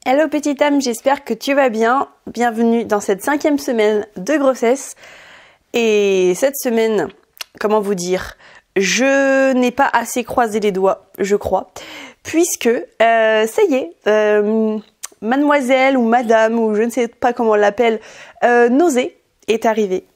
Hello petite âme, j'espère que tu vas bien. Bienvenue dans cette 5e semaine de grossesse. Et cette semaine, comment vous dire, je n'ai pas assez croisé les doigts, je crois. Puisque, ça y est, mademoiselle ou madame, ou je ne sais pas comment on l'appelle, nausée est arrivée.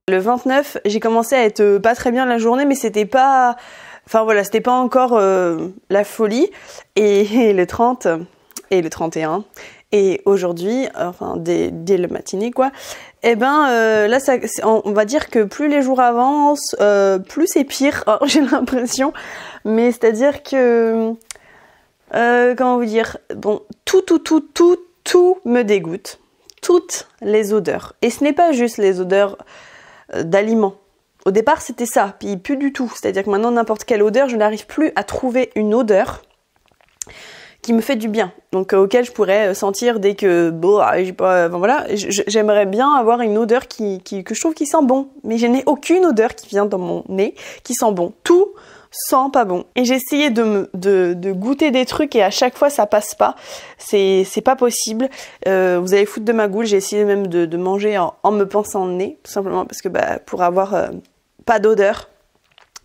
Le 29, j'ai commencé à être pas très bien la journée, mais c'était pas... Enfin voilà, c'était pas encore la folie. Et le 30 et le 31, et aujourd'hui, enfin dès le matinée quoi, et ben là, on va dire que plus les jours avancent, plus c'est pire, j'ai l'impression. Mais c'est-à-dire que... comment vous dire, bon, tout me dégoûte. Toutes les odeurs. Et ce n'est pas juste les odeurs d'aliments. Au départ, c'était ça, puis plus du tout. C'est-à-dire que maintenant, n'importe quelle odeur, je n'arrive plus à trouver une odeur qui me fait du bien. Donc, auquel je pourrais sentir dès que, bon, j'ai pas, enfin, voilà, j'aimerais bien avoir une odeur que je trouve qui sent bon. Mais je n'ai aucune odeur qui vient dans mon nez qui sent bon. Tout sent pas bon. Et j'ai essayé de goûter des trucs et à chaque fois ça passe pas. C'est pas possible. Vous allez foutre de ma goule. J'ai essayé même de manger en me pinçant le nez, tout simplement parce que pour avoir pas d'odeur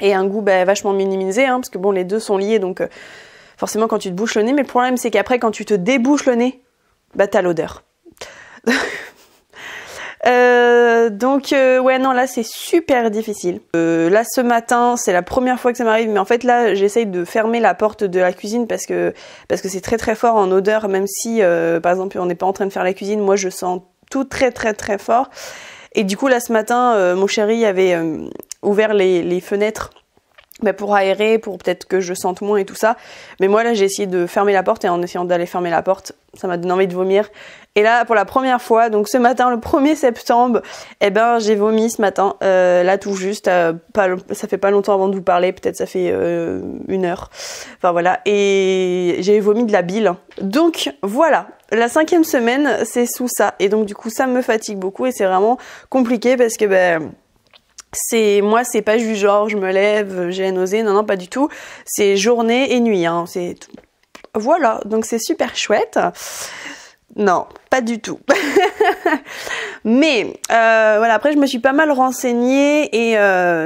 et un goût vachement minimisé, hein, parce que bon, les deux sont liés, donc forcément quand tu te bouches le nez, mais le problème c'est qu'après quand tu te débouches le nez, t'as l'odeur. Donc ouais, non, là c'est super difficile. Là ce matin, c'est la première fois que ça m'arrive, mais en fait là j'essaye de fermer la porte de la cuisine parce que c'est très très fort en odeur, même si par exemple on n'est pas en train de faire la cuisine, moi je sens tout très très très fort. Et du coup là ce matin, mon chéri avait ouvert les fenêtres pour aérer, pour peut-être que je sente moins et tout ça. Mais moi là j'ai essayé de fermer la porte, et en essayant d'aller fermer la porte, ça m'a donné envie de vomir. Et là pour la première fois, donc ce matin, le 1er septembre, j'ai vomi ce matin, là tout juste, ça fait pas longtemps avant de vous parler, peut-être ça fait 1 heure. Enfin voilà, et j'ai vomi de la bile. Donc voilà, la 5e semaine c'est sous ça, et donc du coup ça me fatigue beaucoup et c'est vraiment compliqué parce que moi c'est pas juste genre je me lève, j'ai la nausée, non pas du tout, c'est journée et nuit, hein, c'est voilà, donc c'est super chouette. Non, pas du tout. Mais voilà, après je me suis pas mal renseignée et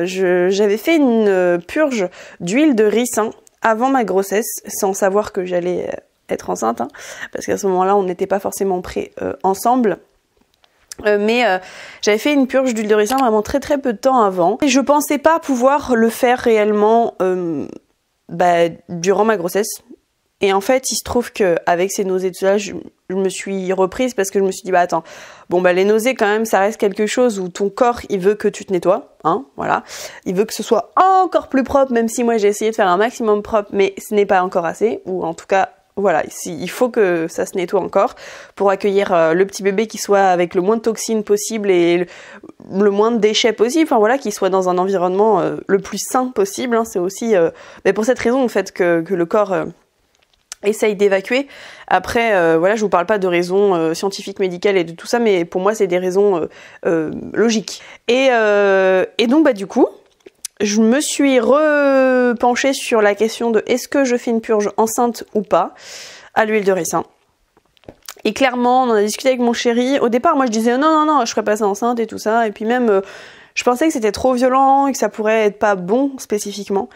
j'avais fait une purge d'huile de ricin avant ma grossesse, sans savoir que j'allais être enceinte, hein, parce qu'à ce moment-là on n'était pas forcément prêts ensemble. Mais j'avais fait une purge d'huile de ricin vraiment très très peu de temps avant et je pensais pas pouvoir le faire réellement durant ma grossesse. Et en fait il se trouve que avec ces nausées tout ça, je me suis reprise parce que je me suis dit attends, les nausées quand même ça reste quelque chose où ton corps il veut que tu te nettoies, hein, voilà, il veut que ce soit encore plus propre, même si moi j'ai essayé de faire un maximum propre, mais ce n'est pas encore assez, ou en tout cas voilà, il faut que ça se nettoie encore pour accueillir le petit bébé qui soit avec le moins de toxines possible et le moins de déchets possible, enfin voilà, qu'il soit dans un environnement le plus sain possible, hein. C'est aussi pour cette raison en fait que le corps essaye d'évacuer. Après voilà, je vous parle pas de raisons scientifiques, médicales et de tout ça, mais pour moi c'est des raisons logiques. Et donc du coup je me suis repenchée sur la question de est-ce que je fais une purge enceinte ou pas à l'huile de ricin. Et clairement, on en a discuté avec mon chéri. Au départ, moi je disais non, je ferais pas ça enceinte et tout ça. Et puis même, je pensais que c'était trop violent et que ça pourrait être pas bon spécifiquement.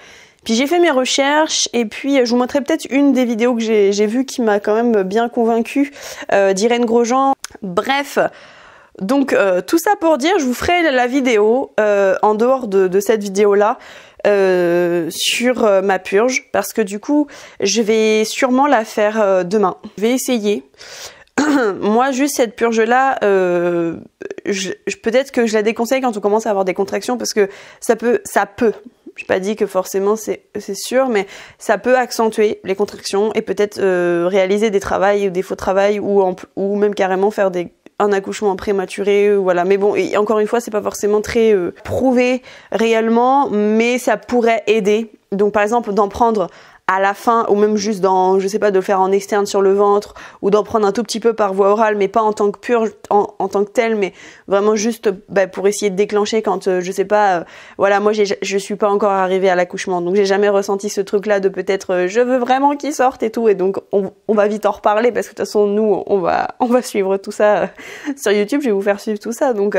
Puis j'ai fait mes recherches et puis je vous montrerai peut-être une des vidéos que j'ai vues qui m'a quand même bien convaincue, d'Irène Grosjean. Bref, donc tout ça pour dire, je vous ferai la vidéo en dehors de cette vidéo-là sur ma purge parce que du coup, je vais sûrement la faire demain. Je vais essayer. Moi, juste cette purge-là, peut-être que je la déconseille quand on commence à avoir des contractions parce que ça peut. J'ai pas dit que forcément c'est sûr, mais ça peut accentuer les contractions et peut-être réaliser des travails ou des faux travails ou même carrément faire un accouchement prématuré, voilà. Mais bon, et encore une fois, c'est pas forcément très prouvé réellement, mais ça pourrait aider. Donc par exemple, d'en prendre à la fin, ou même juste je sais pas, de le faire en externe sur le ventre, ou d'en prendre un tout petit peu par voie orale, mais pas en tant que purge, en tant que tel, mais vraiment juste pour essayer de déclencher quand, je sais pas, voilà, moi je suis pas encore arrivée à l'accouchement, donc j'ai jamais ressenti ce truc-là de peut-être je veux vraiment qu'il sorte et tout, et donc on va vite en reparler, parce que de toute façon, nous, on va suivre tout ça sur YouTube, je vais vous faire suivre tout ça, donc...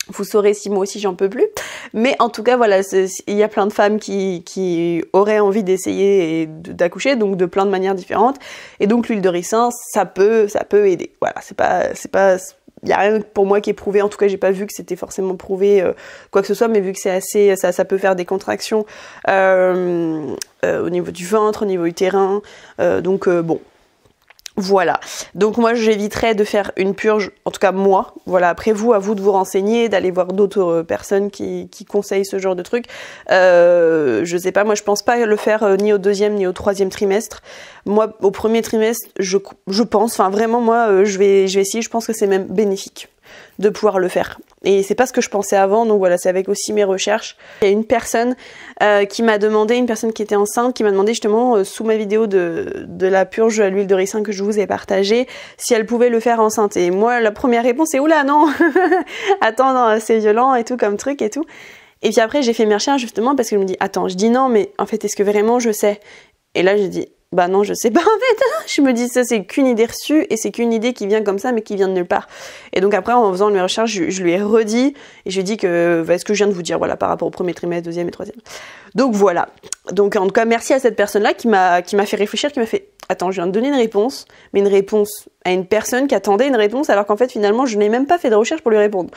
vous saurez si moi aussi j'en peux plus. Mais en tout cas, voilà, il y a plein de femmes qui auraient envie d'essayer d'accoucher, donc de plein de manières différentes. Et donc l'huile de ricin, ça peut aider. Voilà, c'est pas, il y a rien pour moi qui est prouvé. En tout cas, j'ai pas vu que c'était forcément prouvé quoi que ce soit, mais vu que c'est assez, ça peut faire des contractions au niveau du ventre, au niveau utérin. Donc bon. Voilà, donc moi j'éviterais de faire une purge, en tout cas moi, voilà, après vous, à vous de vous renseigner, d'aller voir d'autres personnes qui conseillent ce genre de truc. Je sais pas, moi je pense pas le faire ni au 2e ni au 3e trimestre. Moi au 1er trimestre, je pense, enfin vraiment moi je vais essayer, je pense que c'est même bénéfique de pouvoir le faire. Et c'est pas ce que je pensais avant, donc voilà, c'est avec aussi mes recherches. Il y a une personne qui m'a demandé, une personne qui était enceinte, qui m'a demandé justement sous ma vidéo de la purge à l'huile de ricin que je vous ai partagée, si elle pouvait le faire enceinte. Et moi, la première réponse c'est oula non, attends, non, c'est violent et tout comme truc et tout. Et puis après j'ai fait mes recherches justement parce que je me dis attends, je dis non mais en fait est-ce que vraiment je sais? Et là j'ai dit bah non, je sais pas en fait. Je me dis ça c'est qu'une idée reçue et c'est qu'une idée qui vient comme ça mais qui vient de nulle part. Et donc après en faisant mes recherches, je lui ai redit et je lui ai dit que ce que je viens de vous dire voilà par rapport au 1er trimestre, 2e et 3e. Donc voilà. Donc en tout cas merci à cette personne-là qui m'a fait réfléchir, qui m'a fait attends, je viens de donner une réponse, mais une réponse à une personne qui attendait une réponse alors qu'en fait finalement je n'ai même pas fait de recherche pour lui répondre.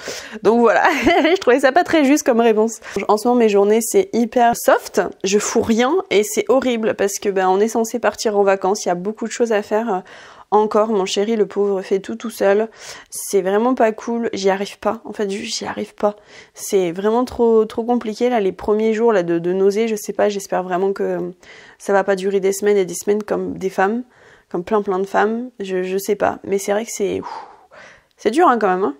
Donc voilà, je trouvais ça pas très juste comme réponse. En ce moment mes journées c'est hyper soft, je fous rien et c'est horrible parce que on est censé partir en vacances, il y a beaucoup de choses à faire. Encore, mon chéri, le pauvre, fait tout seul. C'est vraiment pas cool. J'y arrive pas. En fait, j'y arrive pas. C'est vraiment trop compliqué, là, les premiers jours, là, de nausées. Je sais pas, j'espère vraiment que ça va pas durer des semaines et des semaines comme des femmes. Comme plein de femmes. Je sais pas. Mais c'est vrai que c'est dur, hein, quand même,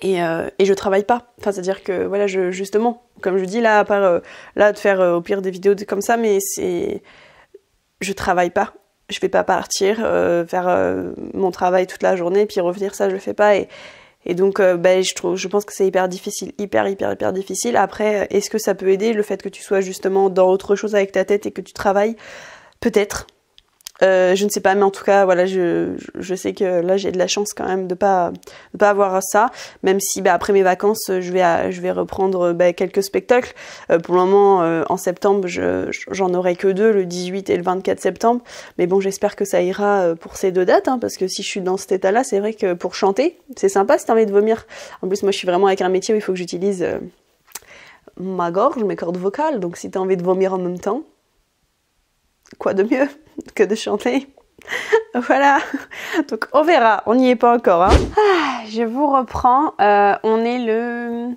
hein. Et je travaille pas. Enfin, c'est-à-dire que, voilà, justement, comme je dis, là, à part, là, de faire, au pire, des vidéos comme ça, mais je travaille pas. Je vais pas partir faire mon travail toute la journée puis revenir, ça je le fais pas et donc je pense que c'est hyper difficile, hyper difficile. Après, est-ce que ça peut aider le fait que tu sois justement dans autre chose avec ta tête et que tu travailles? Peut-être. Je ne sais pas, mais en tout cas, voilà, je sais que là j'ai de la chance quand même de pas avoir ça, même si après mes vacances, je vais reprendre quelques spectacles. Pour le moment, en septembre, j'en aurai que 2, le 18 et le 24 septembre. Mais bon, j'espère que ça ira pour ces 2 dates, hein, parce que si je suis dans cet état-là, c'est vrai que pour chanter, c'est sympa si t'as envie de vomir. En plus, moi, je suis vraiment avec un métier où il faut que j'utilise ma gorge, mes cordes vocales, donc si t'as envie de vomir en même temps, quoi de mieux que de chanter? Voilà, donc on verra, on n'y est pas encore, hein. Je vous reprends, on est le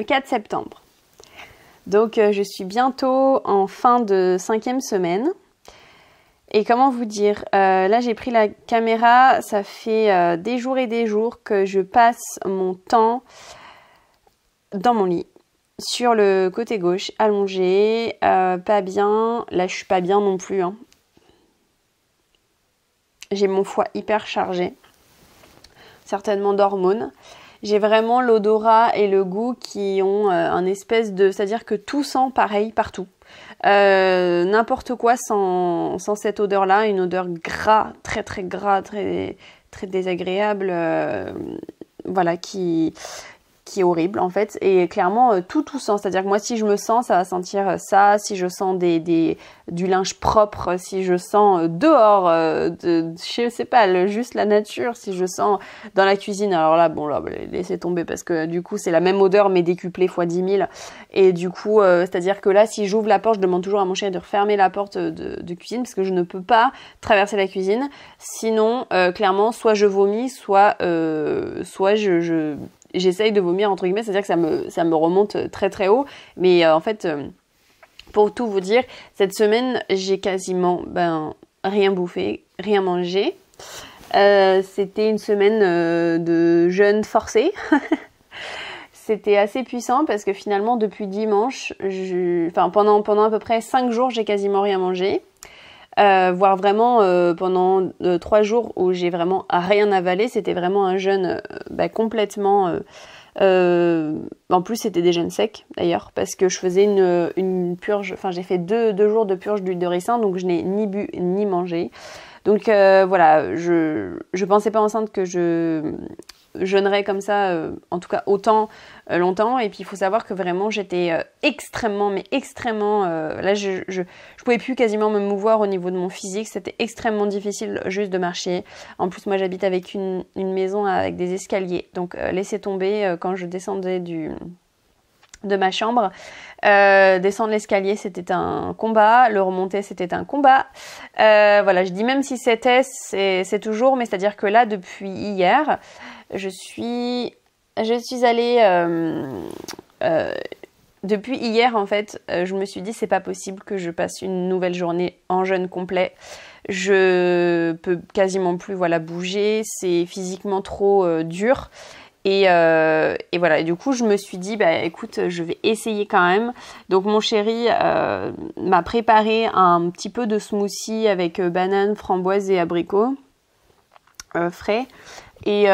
4 septembre, donc je suis bientôt en fin de 5e semaine. Et comment vous dire, là j'ai pris la caméra, ça fait des jours et des jours que je passe mon temps dans mon lit. Sur le côté gauche, allongée, pas bien. Là, je suis pas bien non plus, hein. J'ai mon foie hyper chargé, certainement d'hormones. J'ai vraiment l'odorat et le goût qui ont un espèce de... C'est-à-dire que tout sent pareil partout. N'importe quoi sans cette odeur-là, une odeur gras, très gras, très désagréable, voilà, qui qui est horrible en fait, et clairement tout sent, c'est-à-dire que moi si je me sens, ça va sentir ça, si je sens du linge propre, si je sens dehors, je sais pas, juste la nature, si je sens dans la cuisine, alors là bon là laissez tomber parce que du coup c'est la même odeur mais décuplée fois 10 000, et du coup c'est-à-dire que là si j'ouvre la porte, je demande toujours à mon chéri de refermer la porte de cuisine parce que je ne peux pas traverser la cuisine, sinon clairement soit je vomis, soit j'essaye de vomir entre guillemets, c'est-à-dire que ça me remonte très très haut, mais en fait pour tout vous dire, cette semaine j'ai quasiment rien bouffé, rien mangé. C'était une semaine de jeûne forcé. C'était assez puissant parce que finalement depuis dimanche, pendant à peu près 5 jours, j'ai quasiment rien mangé. Voire vraiment pendant 3 jours où j'ai vraiment rien avalé, c'était vraiment un jeûne complètement en plus c'était des jeûnes secs d'ailleurs parce que je faisais une purge, enfin j'ai fait deux jours de purge d'huile de ricin, donc je n'ai ni bu ni mangé, donc voilà, je pensais pas enceinte que je jeûnerais comme ça, en tout cas autant longtemps. Et puis il faut savoir que vraiment j'étais extrêmement là je pouvais plus quasiment me mouvoir au niveau de mon physique, c'était extrêmement difficile juste de marcher. En plus moi j'habite avec une maison avec des escaliers, donc laissez tomber, quand je descendais de ma chambre, descendre l'escalier c'était un combat, le remonter c'était un combat, voilà, je dis même si c'est toujours, mais c'est à dire que là depuis hier je suis allée depuis hier en fait, je me suis dit c'est pas possible que je passe une nouvelle journée en jeûne complet. Je peux quasiment plus bouger, c'est physiquement trop dur. Et voilà, et du coup je me suis dit écoute, je vais essayer quand même. Donc mon chéri m'a préparé un petit peu de smoothie avec banane, framboise et abricot frais. Et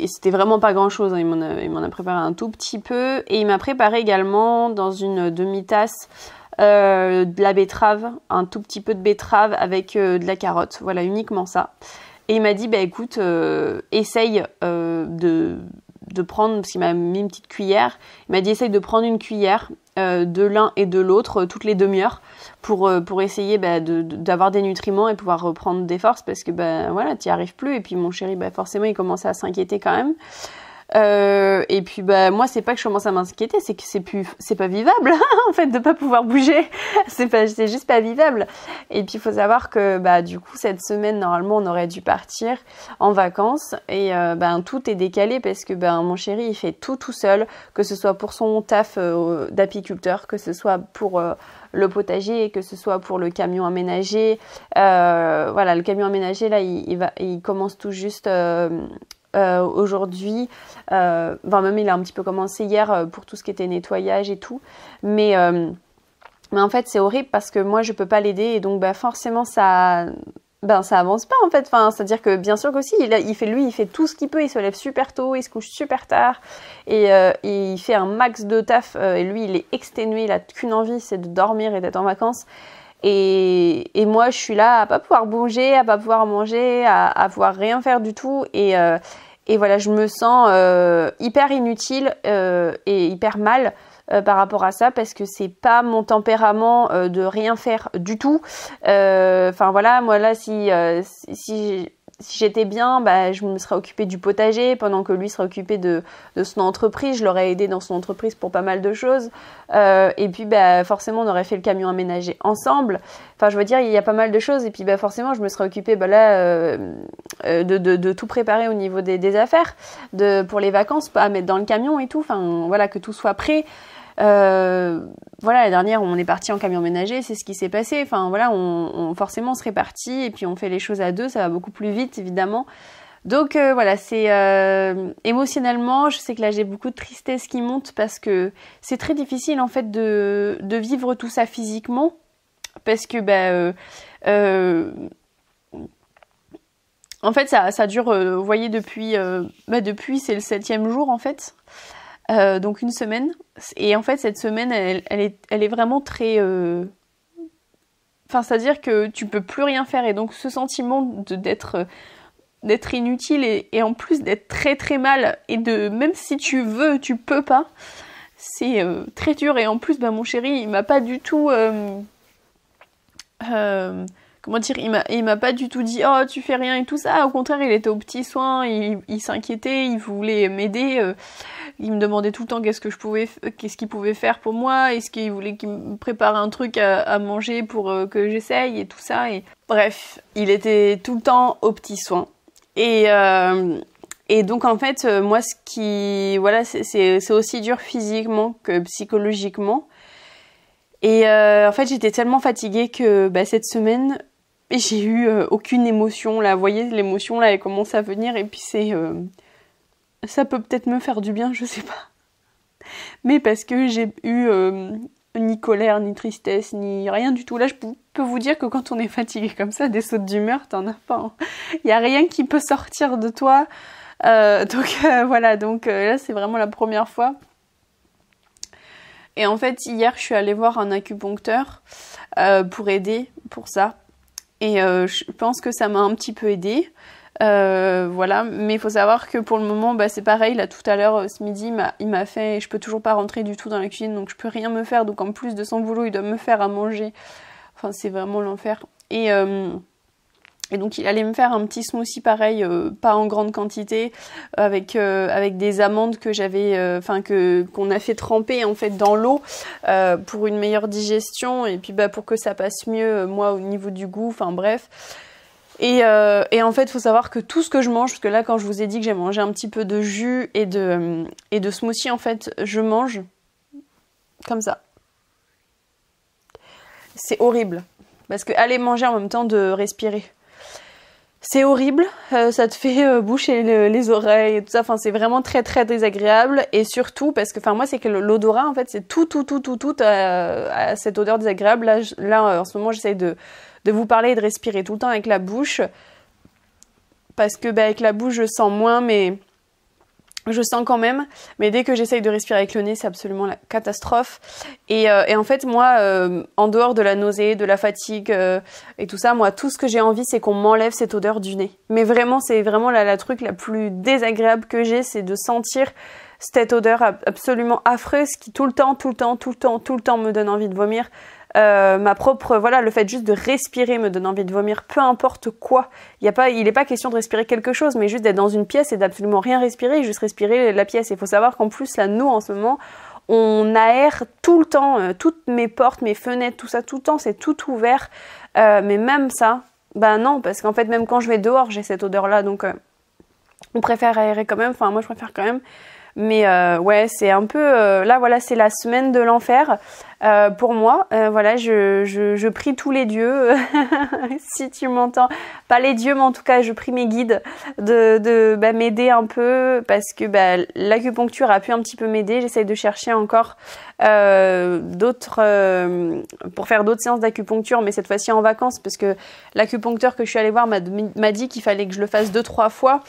c'était vraiment pas grand chose, hein. Il m'en a préparé un tout petit peu, et il m'a préparé également dans une demi-tasse de la betterave, un tout petit peu de betterave avec de la carotte, voilà, uniquement ça. Et il m'a dit écoute, essaye de prendre, parce qu'il m'a mis une petite cuillère, il m'a dit essaye de prendre une cuillère de l'un et de l'autre toutes les demi-heures pour essayer d'avoir des nutriments et pouvoir reprendre des forces, parce que voilà, t'y arrives plus. Et puis mon chéri forcément il commençait à s'inquiéter quand même. Et puis moi c'est pas que je commence à m'inquiéter, c'est que c'est pas vivable en fait de pas pouvoir bouger, c'est juste pas vivable. Et puis il faut savoir que du coup cette semaine normalement on aurait dû partir en vacances, et tout est décalé parce que mon chéri il fait tout seul, que ce soit pour son taf d'apiculteur, que ce soit pour le potager, que ce soit pour le camion aménager. Voilà, le camion aménager là il commence tout juste aujourd'hui, même il a un petit peu commencé hier pour tout ce qui était nettoyage et tout, mais en fait c'est horrible parce que moi je peux pas l'aider, et donc forcément ça avance pas en fait, c'est à dire que bien sûr qu'aussi il fait tout ce qu'il peut, il se lève super tôt, il se couche super tard, et il fait un max de taf, et lui il est exténué, il a qu'une envie, c'est de dormir et d'être en vacances. Et moi je suis là à pas pouvoir bouger, à pas pouvoir manger, à pouvoir rien faire du tout, et voilà, je me sens hyper inutile et hyper mal par rapport à ça, parce que c'est pas mon tempérament de rien faire du tout. Voilà, moi là si j'étais bien, je me serais occupée du potager pendant que lui serait occupé de son entreprise. Je l'aurais aidé dans son entreprise pour pas mal de choses. Et puis forcément on aurait fait le camion aménagé ensemble. Enfin je veux dire, il y a pas mal de choses, et puis forcément je me serais occupée de tout préparer au niveau des affaires pour les vacances, à mettre dans le camion et tout. Enfin voilà, que tout soit prêt. Voilà, la dernière on est parti en camion ménager, c'est ce qui s'est passé. Enfin voilà, forcément on se répartit et puis on fait les choses à deux, ça va beaucoup plus vite évidemment. Donc voilà, c'est émotionnellement, je sais que là j'ai beaucoup de tristesse qui monte parce que c'est très difficile en fait de vivre tout ça physiquement, parce que en fait ça dure, vous voyez, depuis c'est le 7e jour en fait. Donc une semaine, et en fait cette semaine elle est vraiment très c'est à dire que tu peux plus rien faire, et donc ce sentiment d'être d'être inutile et en plus d'être très très mal et de même si tu veux, tu peux pas. C'est très dur et en plus mon chéri il m'a pas du tout comment dire, il m'a pas du tout dit oh tu fais rien et tout ça, au contraire il était aux petits soins, il s'inquiétait, il voulait m'aider, il me demandait tout le temps qu'est-ce qu'il pouvait faire pour moi, est-ce qu'il voulait qu'il me prépare un truc à manger pour que j'essaye et tout ça, et bref, il était tout le temps aux petits soins. Et donc en fait moi ce qui voilà c'est aussi dur physiquement que psychologiquement. Et en fait j'étais tellement fatiguée que cette semaine j'ai eu aucune émotion là, vous voyez l'émotion là elle commence à venir et puis ça peut peut-être me faire du bien, je sais pas. Mais parce que j'ai eu ni colère, ni tristesse, ni rien du tout. Là je peux vous dire que quand on est fatigué comme ça, des sautes d'humeur t'en as pas. Hein. Y a rien qui peut sortir de toi. Donc voilà, donc là c'est vraiment la première fois. Et en fait hier je suis allée voir un acupuncteur pour aider pour ça. Et je pense que ça m'a un petit peu aidée. Voilà, mais il faut savoir que pour le moment c'est pareil, là tout à l'heure ce midi il m'a fait, je peux toujours pas rentrer du tout dans la cuisine donc je peux rien me faire, donc en plus de son boulot il doit me faire à manger, enfin c'est vraiment l'enfer. Et donc il allait me faire un petit smoothie pareil, pas en grande quantité, avec des amandes que j'avais, qu'on a fait tremper en fait dans l'eau pour une meilleure digestion et puis pour que ça passe mieux moi au niveau du goût, enfin bref. Et en fait faut savoir que tout ce que je mange, parce que là quand je vous ai dit que j'ai mangé un petit peu de jus et de smoothie, en fait je mange comme ça. C'est horrible parce que aller manger en même temps de respirer. C'est horrible, ça te fait boucher les oreilles et tout ça, enfin c'est vraiment très très désagréable et surtout parce que moi c'est que l'odorat en fait c'est tout à cette odeur désagréable. Là en ce moment j'essaye de vous parler et de respirer tout le temps avec la bouche parce que avec la bouche je sens moins mais je sens quand même, mais dès que j'essaye de respirer avec le nez, c'est absolument la catastrophe. Et en fait, moi, en dehors de la nausée, de la fatigue et tout ça, moi, tout ce que j'ai envie, c'est qu'on m'enlève cette odeur du nez. Mais vraiment, c'est vraiment la truc la plus désagréable que j'ai, c'est de sentir cette odeur absolument affreuse qui tout le temps me donne envie de vomir. Le fait juste de respirer me donne envie de vomir, peu importe quoi. Il est pas question de respirer quelque chose, mais juste d'être dans une pièce et d'absolument rien respirer, et juste respirer la pièce. Il faut savoir qu'en plus, là, nous, en ce moment, on aère tout le temps, toutes mes portes, mes fenêtres, tout ça, tout le temps, c'est tout ouvert. Mais même ça, non, parce qu'en fait, même quand je vais dehors, j'ai cette odeur-là, donc on préfère aérer quand même, enfin, moi, je préfère quand même. Mais ouais, c'est un peu... là, voilà, c'est la semaine de l'enfer pour moi. Voilà, je prie tous les dieux, si tu m'entends. Pas les dieux, mais en tout cas, je prie mes guides de m'aider un peu parce que l'acupuncture a pu un petit peu m'aider. J'essaye de chercher encore d'autres... pour faire d'autres séances d'acupuncture, mais cette fois-ci en vacances parce que l'acupuncteur que je suis allée voir m'a dit qu'il fallait que je le fasse 2-3 fois.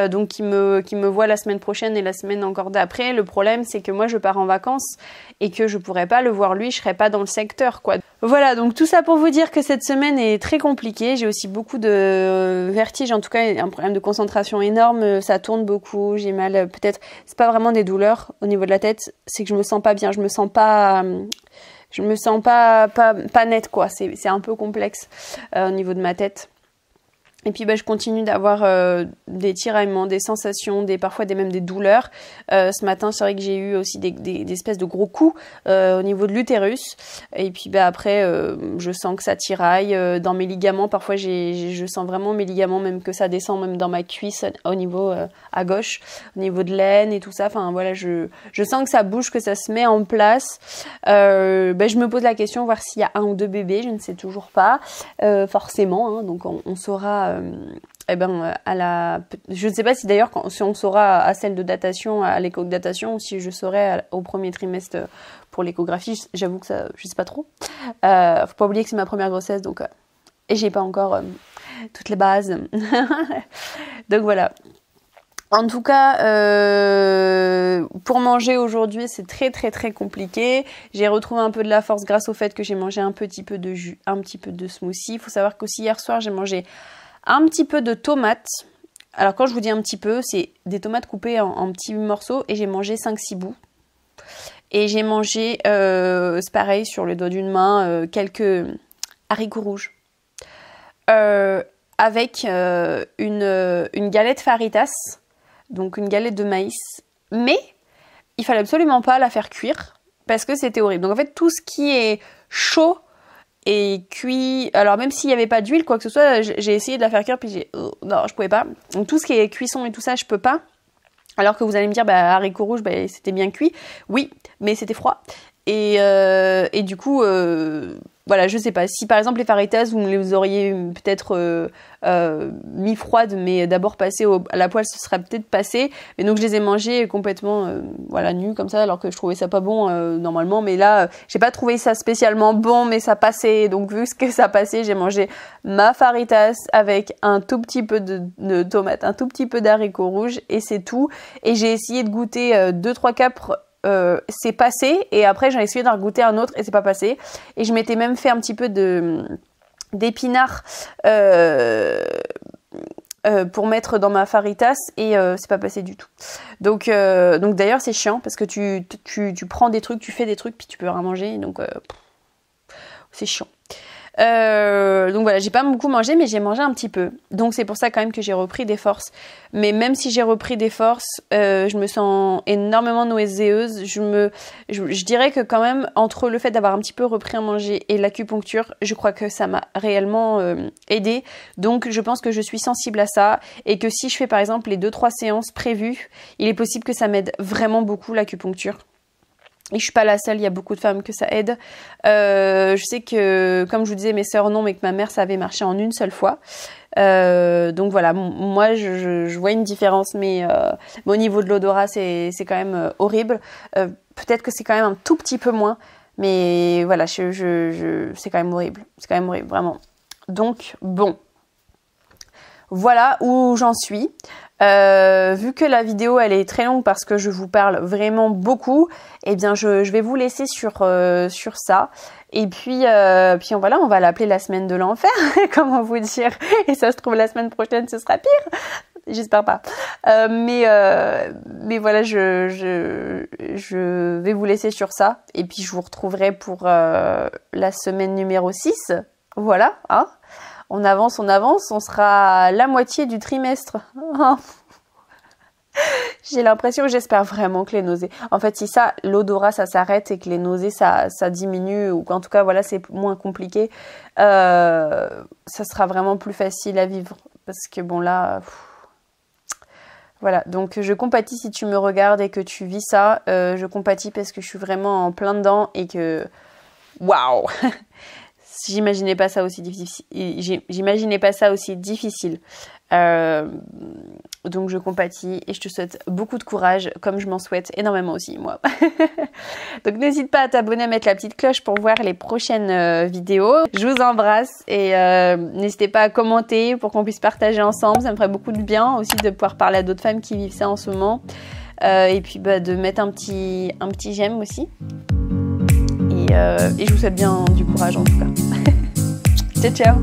Donc, il me voit la semaine prochaine et la semaine encore d'après. Le problème, c'est que moi, je pars en vacances et que je pourrais pas le voir lui, je serais pas dans le secteur, quoi. Voilà, donc tout ça pour vous dire que cette semaine est très compliquée. J'ai aussi beaucoup de vertige, en tout cas, un problème de concentration énorme. Ça tourne beaucoup, j'ai mal, peut-être, c'est pas vraiment des douleurs au niveau de la tête, c'est que je me sens pas bien, je me sens pas nette, quoi. C'est un peu complexe au niveau de ma tête. Et puis je continue d'avoir des tiraillements, des sensations, parfois même des douleurs. Ce matin, c'est vrai que j'ai eu aussi des espèces de gros coups au niveau de l'utérus. Et puis après, je sens que ça tiraille dans mes ligaments. Parfois, je sens vraiment mes ligaments, même que ça descend même dans ma cuisse au niveau à gauche, au niveau de l'aine et tout ça. Enfin voilà, je sens que ça bouge, que ça se met en place. Je me pose la question, voir s'il y a 1 ou 2 bébés. Je ne sais toujours pas, forcément. Hein, donc on saura. Je ne sais pas si d'ailleurs si on saura à celle de datation, à l'écho de datation, ou si je saurai au premier trimestre pour l'échographie. J'avoue que ça, je sais pas trop. Faut pas oublier que c'est ma première grossesse, donc et j'ai pas encore toutes les bases. Donc voilà. En tout cas, pour manger aujourd'hui, c'est très très très compliqué. J'ai retrouvé un peu de la force grâce au fait que j'ai mangé un petit peu de jus, un petit peu de smoothie. Il faut savoir qu'aussi hier soir, j'ai mangé un petit peu de tomates Alors quand je vous dis un petit peu, c'est des tomates coupées en petits morceaux et j'ai mangé 5-6 bouts. Et j'ai mangé, c'est pareil, sur le doigt d'une main, quelques haricots rouges. Avec une galette Faritas, donc une galette de maïs. Mais il fallait absolument pas la faire cuire parce que c'était horrible. Donc en fait, tout ce qui est chaud et cuit, alors même s'il n'y avait pas d'huile, quoi que ce soit, j'ai essayé de la faire cuire, puis non, je pouvais pas. Donc tout ce qui est cuisson et tout ça, je peux pas. Alors que vous allez me dire, bah haricots rouges, bah, c'était bien cuit. Oui, mais c'était froid. Et du coup, voilà, je sais pas. Si par exemple les faritas, vous me les auriez peut-être mis froides, mais d'abord passées à la poêle, ce serait peut-être passé. Mais donc je les ai mangées complètement, voilà, nues comme ça, alors que je trouvais ça pas bon normalement. Mais là, j'ai pas trouvé ça spécialement bon, mais ça passait. Donc vu que ça passait, j'ai mangé ma faritas avec un tout petit peu de tomates, un tout petit peu d'haricots rouges, et c'est tout. Et j'ai essayé de goûter 2-3 capres. C'est passé, et après j'ai essayé d'en goûter un autre et c'est pas passé, et je m'étais même fait un petit peu d'épinards pour mettre dans ma faritas, et c'est pas passé du tout. Donc d'ailleurs c'est chiant parce que tu prends des trucs, tu fais des trucs, puis tu peux rien manger, donc c'est chiant. Donc voilà, j'ai pas beaucoup mangé, mais j'ai mangé un petit peu. Donc c'est pour ça quand même que j'ai repris des forces. Mais même si j'ai repris des forces, je me sens énormément nauséeuse. Je dirais que quand même, entre le fait d'avoir un petit peu repris à manger et l'acupuncture, je crois que ça m'a réellement aidée. Donc je pense que je suis sensible à ça, et que si je fais par exemple les 2-3 séances prévues, il est possible que ça m'aide vraiment beaucoup l'acupuncture. Et je suis pas la seule, il y a beaucoup de femmes que ça aide. Je sais que, comme je vous disais, mes sœurs non, mais que ma mère, ça avait marché en une seule fois. Donc voilà, moi je vois une différence, mais au niveau de l'odorat, c'est quand même horrible. Peut-être que c'est quand même un tout petit peu moins, mais voilà, c'est quand même horrible. C'est quand même horrible, vraiment. Donc bon, voilà où j'en suis. Vu que la vidéo elle est très longue parce que je vous parle vraiment beaucoup, eh bien je vais vous laisser sur ça, et puis voilà, on va l'appeler la semaine de l'enfer. Comment vous dire, et ça se trouve la semaine prochaine ce sera pire, j'espère pas, mais voilà, je vais vous laisser sur ça, et puis je vous retrouverai pour la semaine numéro 6. Voilà, hein. On avance, on sera à la moitié du trimestre. J'ai l'impression, j'espère vraiment que les nausées... En fait, si ça, l'odorat, ça s'arrête, et que les nausées, ça diminue, ou qu'en tout cas, voilà, c'est moins compliqué, ça sera vraiment plus facile à vivre. Parce que bon, là... Voilà, donc je compatis si tu me regardes et que tu vis ça. Je compatis parce que je suis vraiment en plein dedans, et que... Waouh. J'imaginais pas ça aussi difficile. Donc je compatis, et je te souhaite beaucoup de courage, comme je m'en souhaite énormément aussi, moi. Donc n'hésite pas à t'abonner, à mettre la petite cloche pour voir les prochaines vidéos. Je vous embrasse, et n'hésitez pas à commenter pour qu'on puisse partager ensemble. Ça me ferait beaucoup de bien aussi de pouvoir parler à d'autres femmes qui vivent ça en ce moment. Et puis de mettre un petit j'aime aussi. Et je vous souhaite bien du courage en tout cas. Ciao, ciao!